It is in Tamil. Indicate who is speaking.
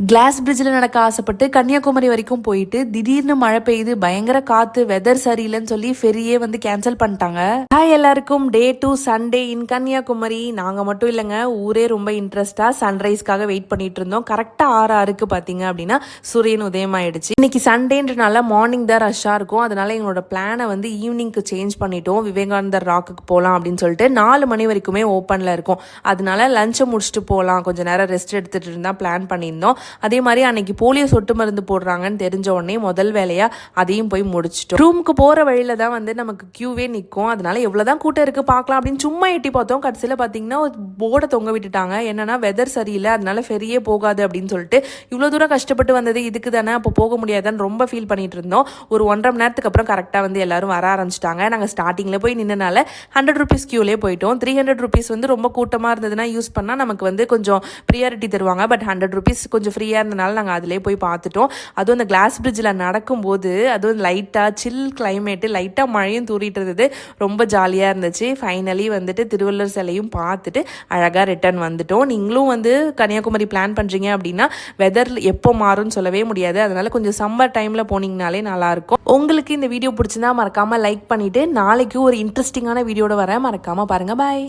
Speaker 1: கிளாஸ் பிரிட்ஜில் நடக்க ஆசைப்பட்டு கன்னியாகுமரி வரைக்கும் போயிட்டு திடீர்னு மழை பெய்யுது, பயங்கர காத்து, வெதர் சரியில்லைன்னு சொல்லி ஃபெரியே வந்து கேன்சல் பண்ணிட்டாங்க. ஹாய் எல்லாருக்கும், டே 2 சண்டே இன் கன்னியாகுமரி. நாங்கள் மட்டும் இல்லைங்க, ஊரே ரொம்ப இன்ட்ரெஸ்டாக சன்ரைஸ்க்காக வெயிட் பண்ணிட்டு இருந்தோம். கரெக்டாக 6:06க்கு பார்த்தீங்க அப்படின்னா சூரியன் உதயமாயிடுச்சு. இன்னைக்கு சண்டேன்றனால மார்னிங் தான் ரஷ்ஷாக இருக்கும். அதனால எங்களோட பிளானை வந்து ஈவினிங்க்கு சேஞ்ச் பண்ணிட்டோம். விவேகானந்தர் ராக்குக்கு போகலாம் அப்படின்னு சொல்லிட்டு 4 மணி வரைக்குமே ஓப்பனில் இருக்கும். அதனால லஞ்சை முடிச்சுட்டு போகலாம், கொஞ்சம் நேரம் ரெஸ்ட் எடுத்துகிட்டு இருந்தால் பிளான் பண்ணியிருந்தோம். அதே மாதிரி அன்னைக்கு போலியோ சொட்டு மருந்து போடுறாங்கன்னு தெரிஞ்ச உடனே முதல் வேலையா அதையும் போய் முடிச்சிட்டோம். ரூமுக்கு போற வழியில தான் வந்து நமக்கு கியூவே நிற்கும். அதனால எவ்வளவுதான் கூட்டம் இருக்கு பார்க்கலாம் அப்படின்னு சும்மா எட்டி பார்த்தோம். கடைசியில் பார்த்தீங்கன்னா போர்டை தொங்க விட்டுட்டாங்க. என்னன்னா வெதர் சரியில்லை, அதனால ஃபெரியே போகாது அப்படின்னு சொல்லிட்டு. இவ்வளோ தூரம் கஷ்டப்பட்டு வந்தது இதுக்கு தானே, அப்போ போக முடியாதான்னு ரொம்ப ஃபீல் பண்ணிட்டு இருந்தோம். ஒரு 1.5 மணி நேரத்துக்கு அப்புறம் கரெக்டாக வந்து எல்லாரும் வர ஆரம்பிச்சிட்டாங்க. நாங்கள் ஸ்டார்டிங்கில் போய் நின்னனால 100 rupees கியூலே போயிட்டோம். 300 rupees வந்து ரொம்ப கூட்டமாக இருந்ததுன்னா யூஸ் பண்ணால் நமக்கு வந்து கொஞ்சம் ப்ரியாரிட்டி தருவாங்க. பட் 100 rupees கொஞ்சம் ஃப்ரீயாக இருந்தனால நாங்கள் அதிலே போய் பார்த்துட்டோம். அதுவும் அந்த கிளாஸ் பிரிட்ஜில் நடக்கும்போது அதுவும் லைட்டாக சில் கிளைமேட்டு, லைட்டாக மழையும் தூரிட்டு இருந்தது. ரொம்ப ஜாலியாக இருந்துச்சு. ஃபைனலி வந்துட்டு திருவள்ளுவர் சிலையும் பார்த்துட்டு அழகாக ரிட்டர்ன் வந்துட்டோம். நீங்களும் வந்து கன்னியாகுமரி பிளான் பண்ணுறீங்க அப்படின்னா வெதர் எப்போ மாறும்னு சொல்லவே முடியாது. அதனால கொஞ்சம் சம்மர் டைமில் போனீங்கனாலே நல்லாயிருக்கும். உங்களுக்கு இந்த வீடியோ பிடிச்சிருந்தா மறக்காமல் லைக் பண்ணிவிட்டு நாளைக்கு ஒரு இன்ட்ரெஸ்டிங்கான வீடியோட வரேன். மறக்காமல் பாருங்கள். பாய்.